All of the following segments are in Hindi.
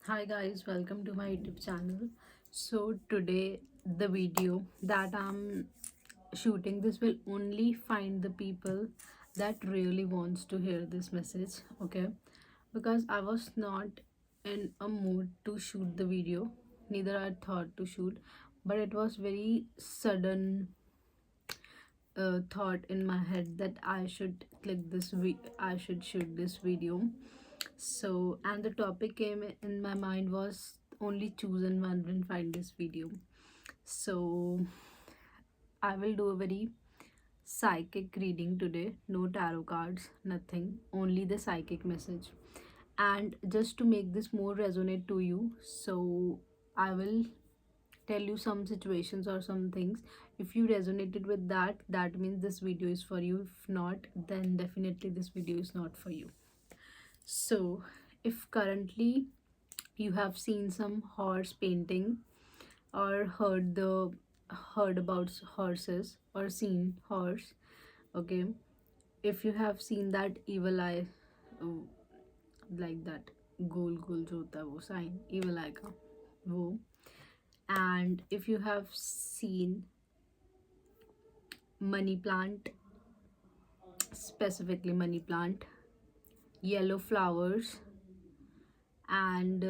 Hi guys, welcome to my YouTube channel. So today the video that I'm shooting this will only find the people that really wants to hear this message, okay? Because I was not in a mood to shoot the video, neither I thought to shoot, but it was very sudden thought in my head that I should I should shoot this video. So, and the topic came in my mind was only choose and one and find this video. So, I will do a very psychic reading today. No tarot cards, nothing. Only the psychic message. And just to make this more resonate to you, so I will tell you some situations or some things. If you resonated with that, that means this video is for you. If not, then definitely this video is not for you. So, if currently you have seen some horse painting or heard about horses or seen horse, okay, if you have seen that evil eye, uh, like that गोल गोल जो होता है वो साइन evil eye का वो, and if you have seen money plant, specifically money plant, yellow flowers, and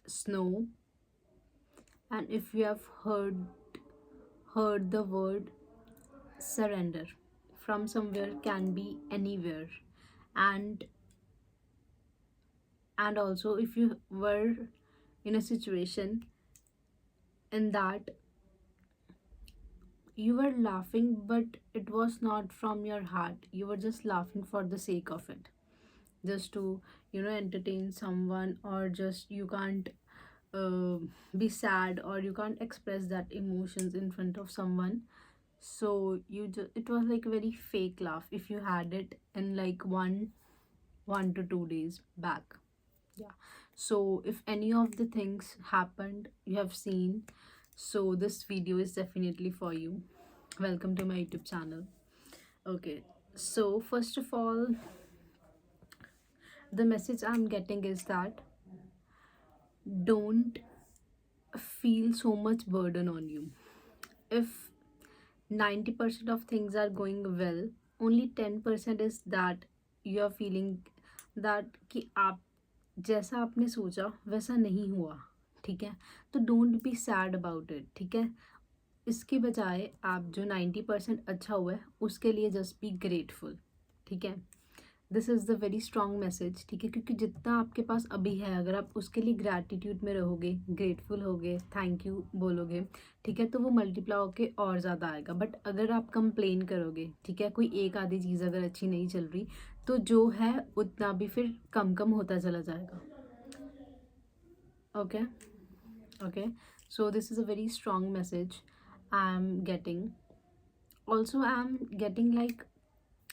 snow, and if you have heard the word surrender from somewhere, can be anywhere, and also if you were in a situation in that you were laughing but it was not from your heart, you were just laughing for the sake of it, just to entertain someone, or just you can't uh, be sad or you can't express that emotions in front of someone. So it was like a very fake laugh if you had it in like 1 to 2 days back. Yeah. So if any of the things happened you have seen, so this video is definitely for you. Welcome to my YouTube channel. Okay, so first of all, the message I'm getting is that don't feel so much burden on you. If 90% of things are going well, only 10% is that you are feeling that कि आप जैसा आपने सोचा वैसा नहीं हुआ, ठीक है? तो don't be sad about it, ठीक है? इसके बजाय आप जो 90% अच्छा हुआ है उसके लिए जस्ट बी ग्रेटफुल, ठीक है? This is the very strong message, ठीक है? क्योंकि जितना आपके पास अभी है, अगर आप उसके लिए ग्रैटिट्यूड में रहोगे, ग्रेटफुल होगे, थैंक यू बोलोगे, ठीक है, तो वो मल्टीप्लाई होके और ज़्यादा आएगा। बट अगर आप कंप्लेन करोगे, ठीक है, कोई एक आधी चीज़ अगर अच्छी नहीं चल रही, तो जो है उतना भी फिर कम कम होता चला जाएगा। Okay, okay, so this is a very strong message I am getting. Also, I'm getting like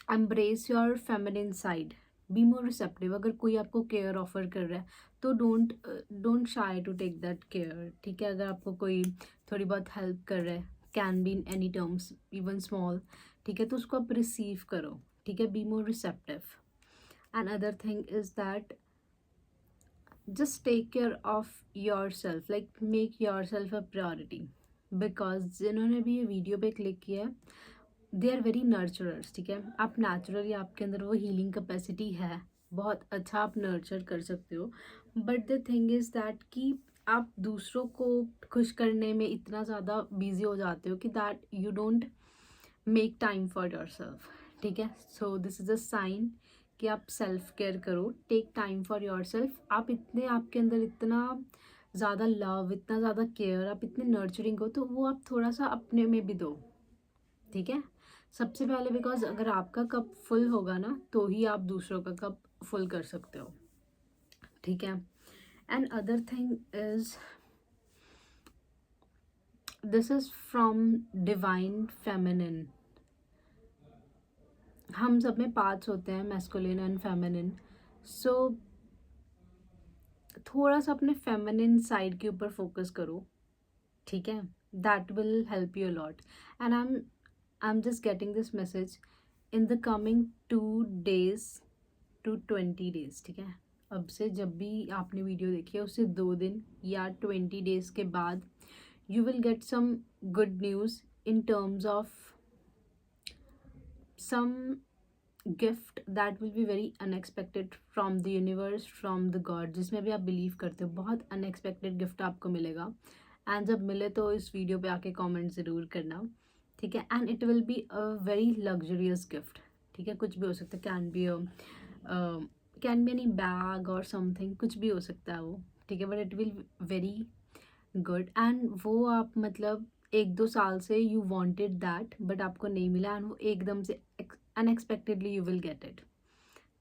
embrace your feminine side, be more receptive. अगर कोई आपको केयर ऑफर कर रहा है तो don't shy to take that care, ठीक है? अगर आपको कोई थोड़ी बहुत हेल्प कर रहा है, can be in any terms, even small, ठीक है, तो उसको आप रिसीव करो, ठीक है? Be more receptive. And other thing is that just take care of yourself, like make yourself a priority. Because जिन्होंने भी ये वीडियो पे क्लिक किया है दे आर वेरी नर्चरर्स, ठीक है? आप नेचुरली आपके अंदर वो हीलिंग कैपेसिटी है, बहुत अच्छा आप नर्चर कर सकते हो. But the thing is that कि आप दूसरों को खुश करने में इतना ज़्यादा बिजी हो जाते हो कि that you don't make time for yourself, ठीक है? So this is a sign कि आप सेल्फ केयर करो, take time for yourself. आप इतने आपके अंदर इतना ज़्यादा लव, इतना ज़्यादा केयर, आप इतने नर्चरिंग हो, तो वो आप थोड़ा सा अपने में भी दो, ठीक है? सबसे पहले, बिकॉज अगर आपका कप फुल होगा ना तो ही आप दूसरों का कप फुल कर सकते हो, ठीक है? And other thing is this is from divine feminine. हम सब में पार्ट्स होते हैं, मैस्कुलिन एंड फेमिनिन. सो थोड़ा सा अपने फेमिनिन साइड के ऊपर फोकस करो, ठीक है? That will help you lot. And I am just getting this message in the coming 2 days to 20 days, ठीक है? अब से जब भी आपने वीडियो देखी है उससे 2 दिन या 20 डेज के बाद you will get some good news in terms of some gift that will be very unexpected from the universe, from the god, जिसमें भी आप बिलीव करते हो। बहुत अनएक्सपेक्टेड गिफ्ट आपको मिलेगा। एंड जब मिले तो इस वीडियो पे आके कमेंट ज़रूर करना, ठीक है। And it will be a very luxurious gift, ठीक है। कुछ भी हो सकता है, कैन बी एनी बैग और समथिंग, कुछ भी हो सकता है वो, ठीक है। But it will very good. And वो आप मतलब 1-2 साल से यू वांटेड दैट बट आपको नहीं मिला, एंड वो एकदम से unexpectedly you will get it,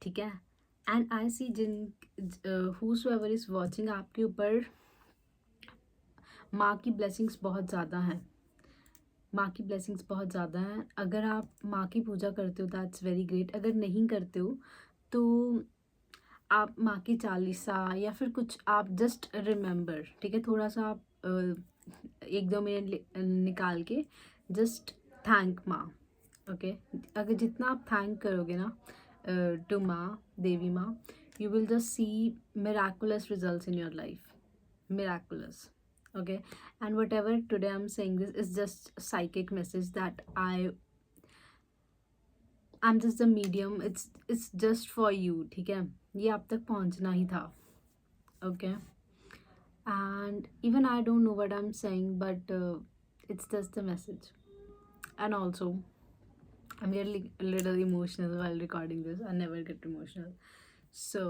ठीक है। एंड आई सी जिन हूसोएवर इज वाचिंग, आपके ऊपर माँ की ब्लेसिंग्स बहुत ज़्यादा हैं, माँ की ब्लेसिंग्स बहुत ज़्यादा हैं। अगर आप माँ की पूजा करते हो दैट्स वेरी ग्रेट। अगर नहीं करते हो तो आप माँ की चालीसा या फिर कुछ आप जस्ट रिमेंबर, ठीक है। थोड़ा सा आप 1-2 मिनट निकाल के जस्ट थैंक माँ, ओके। अगर जितना आप थैंक करोगे ना टू माँ, देवी माँ, you will just see miraculous results in your life, miraculous, okay। And whatever today I'm saying, this is just psychic message that I'm just the medium, it's just for you, ठीक है। ये आप तक पहुंचना ही था, okay। And even I don't know what I'm saying, but it's just the message। And also I'm getting a little emotional while recording this. I never get emotional. So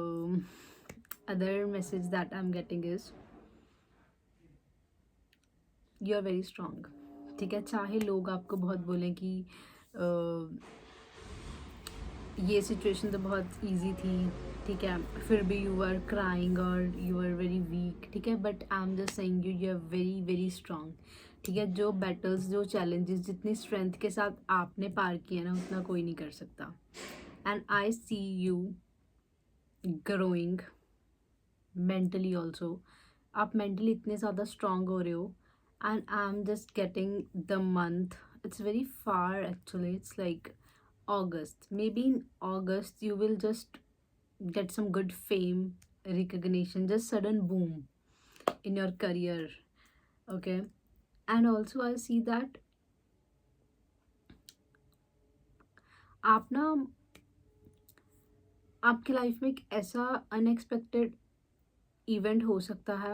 other message that I'm getting is you are very strong, ठीक है। चाहे लोग आपको बहुत बोलें कि ये सिचुएशन तो बहुत इजी थी, ठीक है, फिर भी यू आर क्राइंग और यू आर वेरी वीक, ठीक है। But I am just saying you are very very strong, ठीक है। जो बैटल्स, जो चैलेंजेस, जितनी स्ट्रेंथ के साथ आपने पार किया ना, उतना कोई नहीं कर सकता। And I see you growing mentally also. आप मेंटली इतने ज़्यादा स्ट्रांग हो रहे हो। And I am just getting the month, it's very far actually, it's like August. Maybe in August you will just get some good fame, recognition, just sudden boom in your career, okay। And also I see that आप ना, आपकी लाइफ में एक ऐसा अनएक्सपेक्टेड इवेंट हो सकता है,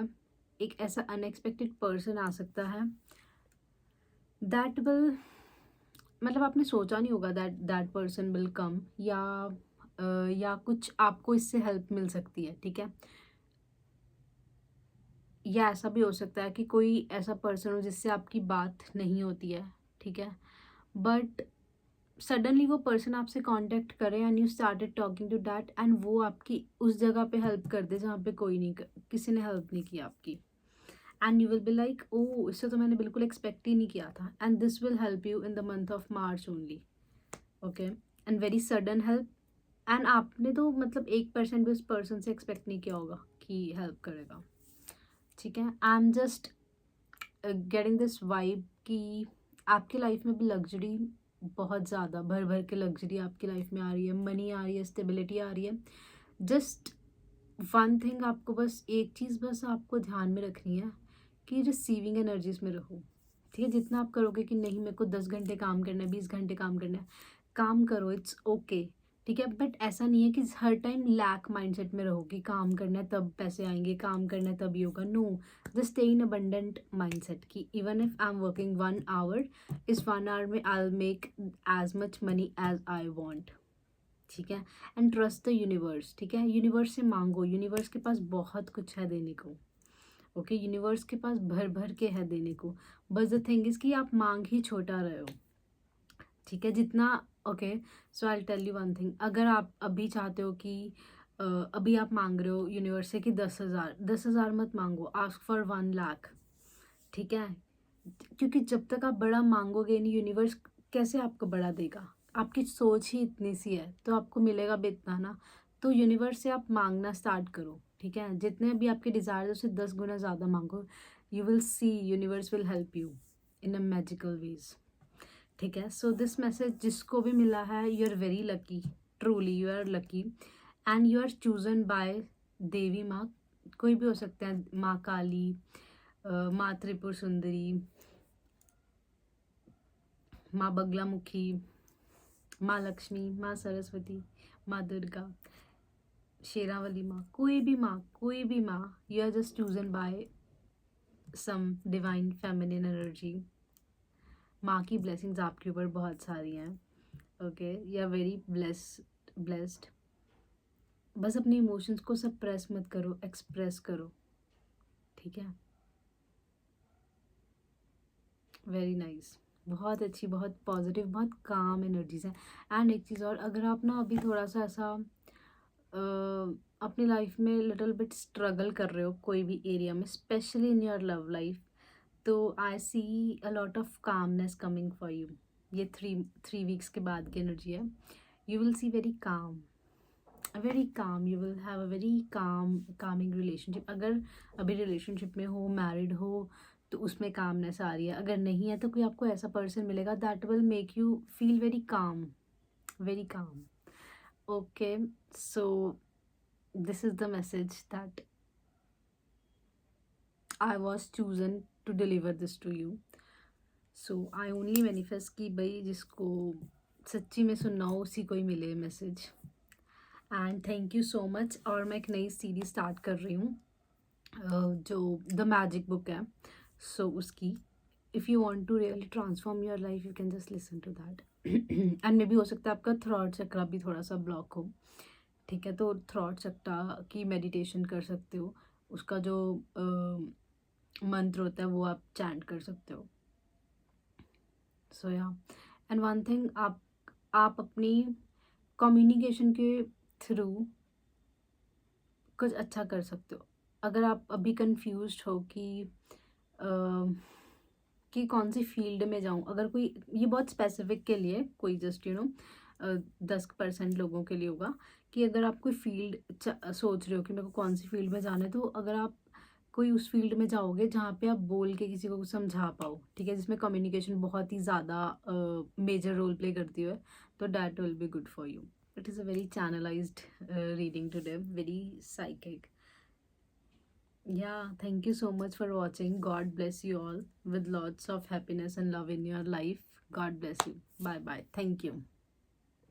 एक ऐसा अनएक्सपेक्टेड पर्सन आ सकता है दैट विल, मतलब आपने सोचा नहीं होगा that that person will come, या कुछ आपको इससे हेल्प मिल सकती है, ठीक है। या ऐसा भी हो सकता है कि कोई ऐसा पर्सन हो जिससे आपकी बात नहीं होती है, ठीक है। बट सडनली वो पर्सन आपसे कांटेक्ट करे and you started talking to that, and वो आपकी उस जगह पे हेल्प कर दे जहाँ पे कोई नहीं किसी ने हेल्प नहीं की आपकी। And you will be like, ओ इससे तो मैंने बिल्कुल एक्सपेक्ट ही नहीं किया था। And this will help you in the month of March only, okay. And very sudden help. And आपने तो मतलब 1% भी उस पर्सन से एक्सपेक्ट नहीं किया होगा कि हेल्प करेगा, ठीक है। आई am just getting this vibe कि आपकी लाइफ में भी लग्जरी बहुत ज़्यादा भर भर के लग्जरी आपकी लाइफ में आ रही है, मनी आ रही है, स्टेबिलिटी आ रही है। जस्ट वन थिंग, आपको बस एक चीज़ बस आपको ध्यान में रखनी है कि रिसीविंग एनर्जीज में रहो, ठीक है। जितना आप करोगे कि नहीं मेरे को 10 घंटे काम करना है, 20 घंटे काम करना है, काम करो, इट्स ओके, ठीक है। बट ऐसा नहीं है कि हर टाइम लैक माइंडसेट में रहो कि काम करना है तब पैसे आएंगे, काम करना है तब ये होगा। No, just stay in abundant mindset कि even if I am working 1 hour, इस 1 आवर में I will make as much money as I want, ठीक है। एंड ट्रस्ट द यूनिवर्स, ठीक है। यूनिवर्स से मांगो, यूनिवर्स के पास बहुत कुछ है देने को, ओके। यूनिवर्स के पास भर भर के है देने को। बस द थिंग इज कि आप मांग ही छोटा रहे हो, ठीक है। जितना, okay. So I tell you one thing, अगर आप अभी चाहते हो कि अभी आप मांग रहे हो यूनिवर्स से कि 10,000 मत मांगो, आस्क फॉर 1 लाख, ठीक है। क्योंकि जब तक आप बड़ा मांगोगे नहीं, यूनिवर्स कैसे आपको बड़ा देगा। आपकी सोच ही इतनी सी है तो आपको मिलेगा भी इतना ना। तो यूनिवर्स से आप मांगना स्टार्ट करो, ठीक है। जितने भी आपके डिज़ायर उससे 10 गुना ज़्यादा मांगो, you will see universe will help you in a magical ways, ठीक है। सो दिस मैसेज जिसको भी मिला है, you are very lucky, truly you are lucky, and you are chosen by देवी माँ कोई भी हो सकते हैं, माँ काली, माँ त्रिपुर सुंदरी, माँ बगलामुखी, माँ लक्ष्मी, माँ सरस्वती, माँ दुर्गा, शेरावाली माँ, कोई भी माँ, you are just chosen by some divine feminine energy. माँ की ब्लेसिंग्स आपके ऊपर बहुत सारी हैं। Okay, you are very blessed. बस अपने इमोशंस को सप्रेस मत करो, एक्सप्रेस करो, ठीक है। वेरी नाइस, बहुत अच्छी, बहुत पॉजिटिव, बहुत काम एनर्जीज हैं। एंड एक चीज़ और, अगर आप ना अभी थोड़ा सा ऐसा अपनी लाइफ में लिटिल बिट स्ट्रगल कर रहे हो कोई भी एरिया में, specially in your love life, तो I see a lot of calmness coming for you. ये थ्री वीक्स के बाद की एनर्जी है। You will see very calm, you will have a very calming relationship. अगर अभी रिलेशनशिप में हो, मैरिड हो, तो उसमें कामनेस आ रही है। अगर नहीं है तो कोई आपको ऐसा पर्सन मिलेगा that will make you feel very calm, very calm. Okay, so this is the message that I was chosen to deliver this to you. So I only manifest कि भाई जिसको सच्ची में सुनना हो उसी को ही मिले message. And thank you so much. और मैं एक नई सीरीज स्टार्ट कर रही हूँ, जो द मैजिक बुक है, सो उसकी, if you want to really transform your life you can just listen to that. And मे भी हो सकता है आपका थ्रॉट चक्रा भी थोड़ा सा ब्लॉक हो, ठीक है, तो थ्रॉट चक्रा की मेडिटेशन कर सकते हो। उसका जो मंत्र होता है वो आप चैंट कर सकते हो। सो या, एंड वन थिंग, आप अपनी कम्युनिकेशन के थ्रू कुछ अच्छा कर सकते हो। अगर आप अभी कंफ्यूज्ड हो कि कौन सी फील्ड में जाऊँ, अगर कोई, ये बहुत स्पेसिफिक के लिए, कोई जस्ट 10% लोगों के लिए होगा, कि अगर आप कोई फील्ड सोच रहे हो कि मेरे को कौन सी फील्ड में जाना है, तो अगर आप कोई उस फील्ड में जाओगे जहाँ पे आप बोल के किसी को समझा पाओ, ठीक है, जिसमें कम्युनिकेशन बहुत ही ज़्यादा मेजर रोल प्ले करती है, तो that will be good for you. It is a very channelised reading today, very psychic. Yeah, thank you so much for watching. God bless you all with lots of happiness and love in your life. God bless you. Bye bye. Thank you.